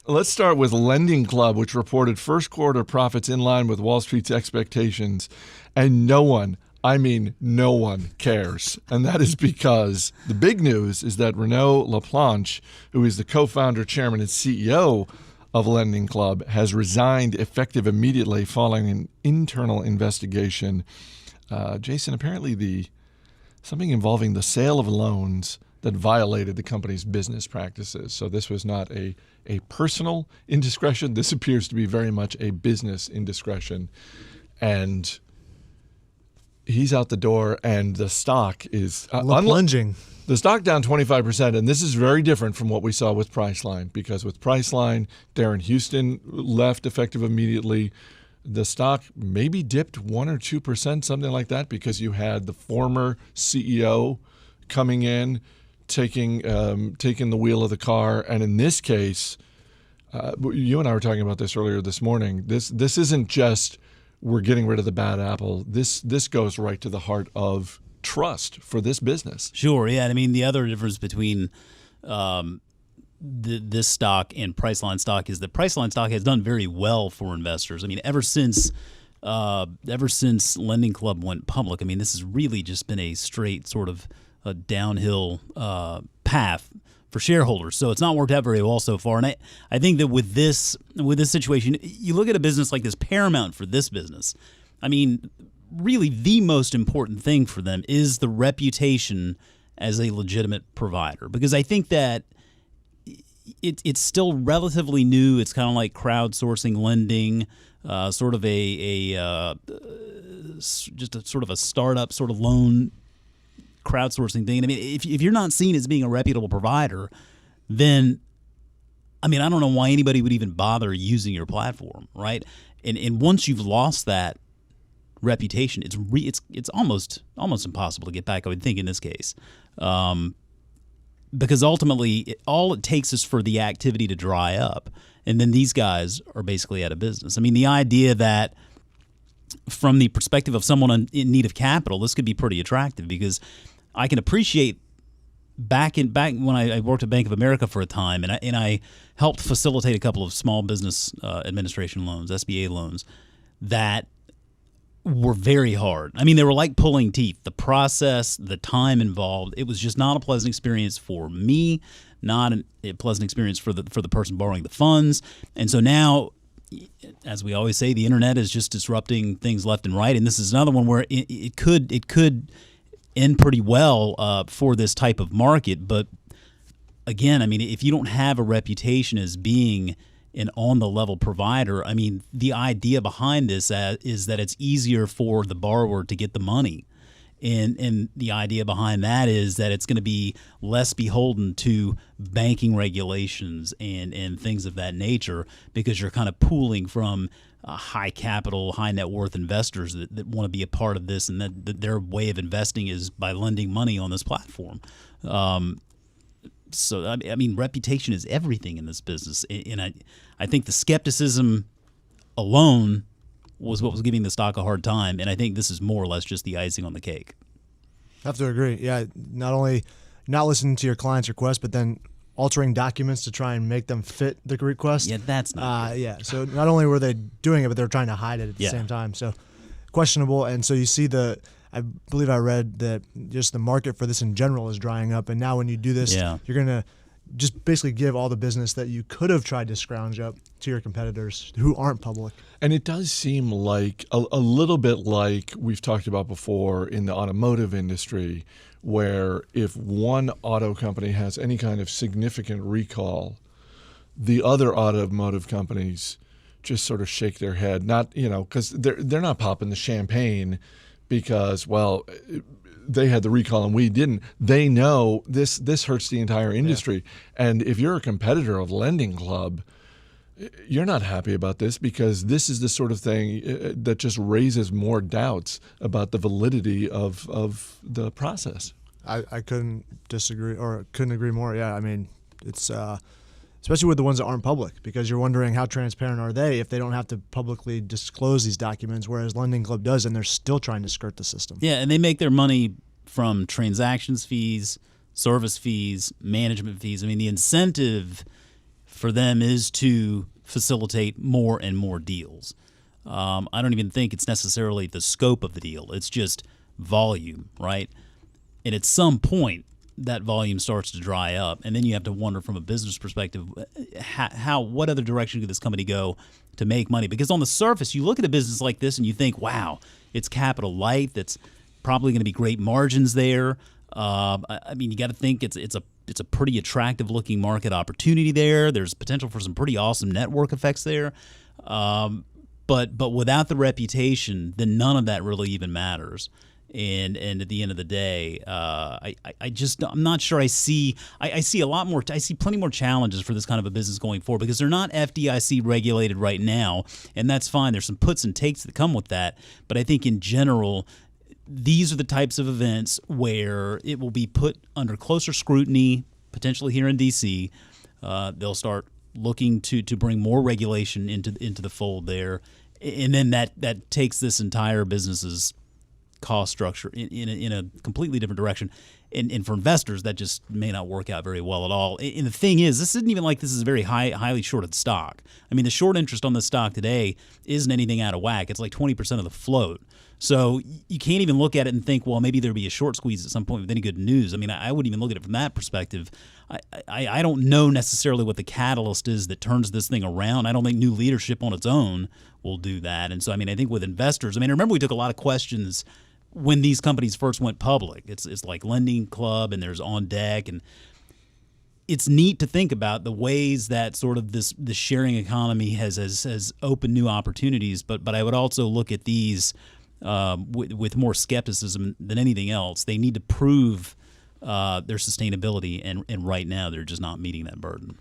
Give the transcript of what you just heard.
Let's start with Lending Club, which reported first quarter profits in line with Wall Street's expectations. And no one, I mean no one, cares. And that is because the big news is that Renaud Laplanche, who is the co-founder, chairman, and CEO of Lending Club, has resigned effective immediately following an internal investigation. Jason, apparently something involving the sale of loans that violated the company's business practices. So this was not a personal indiscretion. This appears to be very much a business indiscretion. And he's out the door, and the stock is plunging. The stock down 25%, and this is very different from what we saw with Priceline, because with Priceline, Darren Houston left effective immediately. The stock maybe dipped 1 or 2%, something like that, because you had the former CEO coming in, taking the wheel of the car. And in this case, you and I were talking about this earlier this morning. This isn't just we're getting rid of the bad apple. This goes right to the heart of trust for this business. Sure, yeah. I mean, the other difference between this stock and Priceline stock is that Priceline stock has done very well for investors. I mean, ever since Lending Club went public, I mean, this has really just been a straight sort of a downhill path for shareholders. So it's not worked out very well so far. And I think that with this situation, you look at a business like this, Paramount, for this business, I mean, really the most important thing for them is the reputation as a legitimate provider, because I think that it's still relatively new. It's kind of like crowdsourcing lending, sort of just a sort of a startup sort of loan crowdsourcing thing. And I mean, if you're not seen as being a reputable provider, then I mean, I don't know why anybody would even bother using your platform, right? And once you've lost that reputation, it's almost impossible to get back, I would think, in this case, because ultimately all it takes is for the activity to dry up, and then these guys are basically out of business. I mean, the idea that from the perspective of someone in need of capital, this could be pretty attractive, because I can appreciate back when I worked at Bank of America for a time, and I helped facilitate a couple of small business administration loans, SBA loans, that were very hard. I mean, they were like pulling teeth. The process, the time involved, it was just not a pleasant experience for me, not a pleasant experience for the person borrowing the funds. And so now, as we always say, the internet is just disrupting things left and right. And this is another one where it could end pretty well for this type of market. But again, I mean, if you don't have a reputation as being an on-the-level provider, I mean, the idea behind this is that it's easier for the borrower to get the money. And the idea behind that is that it's going to be less beholden to banking regulations and things of that nature, because you're kind of pooling from high capital, high net worth investors that want to be a part of this, and that their way of investing is by lending money on this platform. So, I mean, reputation is everything in this business. And I think the skepticism alone was what was giving the stock a hard time. And I think this is more or less just the icing on the cake. I have to agree. Yeah, not only not listening to your client's request, but then altering documents to try and make them fit the request. Yeah, that's not good. Yeah, so not only were they doing it, but they were trying to hide it at the same time. So questionable. And so you see I believe I read that just the market for this in general is drying up. And now when you do this, you're going to just basically give all the business that you could have tried to scrounge up to your competitors who aren't public. And it does seem like a little bit like we've talked about before in the automotive industry, where if one auto company has any kind of significant recall, the other automotive companies just sort of shake their head, not, because they're not popping the champagne because, well, they had the recall and we didn't. They know this hurts the entire industry. Yeah. And if you're a competitor of Lending Club, you're not happy about this, because this is the sort of thing that just raises more doubts about the validity of the process. I couldn't disagree, or couldn't agree more. Yeah, I mean, it's especially with the ones that aren't public, because you're wondering how transparent are they if they don't have to publicly disclose these documents, whereas Lending Club does, and they're still trying to skirt the system. Yeah, and they make their money from transactions fees, service fees, management fees. I mean, the incentive for them is to facilitate more and more deals. I don't even think it's necessarily the scope of the deal. It's just volume, right? And at some point, that volume starts to dry up, and then you have to wonder from a business perspective, what other direction could this company go to make money? Because on the surface, you look at a business like this and you think, wow, it's capital light. That's probably going to be great margins there. I mean, you got to think it's a pretty attractive looking market opportunity there. There's potential for some pretty awesome network effects there. But without the reputation, then none of that really even matters. And at the end of the day, I'm not sure I see a lot more. I see plenty more challenges for this kind of a business going forward because they're not FDIC regulated right now, and that's fine. There's some puts and takes that come with that, but I think in general, these are the types of events where it will be put under closer scrutiny, potentially here in D.C. They'll start looking to bring more regulation into the fold there, and then that takes this entire business's cost structure in a completely different direction. And for investors, that just may not work out very well at all. And the thing is, this isn't even like this is a very highly shorted stock. I mean, the short interest on this stock today isn't anything out of whack. It's like 20% of the float. So you can't even look at it and think, well, maybe there'll be a short squeeze at some point with any good news. I mean, I wouldn't even look at it from that perspective. I don't know necessarily what the catalyst is that turns this thing around. I don't think new leadership on its own will do that. And so, I mean, I think with investors, I mean, remember we took a lot of questions when these companies first went public. It's like Lending Club and there's On Deck, and it's neat to think about the ways that sort of this sharing economy has opened new opportunities. But I would also look at these with more skepticism than anything else. They need to prove their sustainability, and right now they're just not meeting that burden.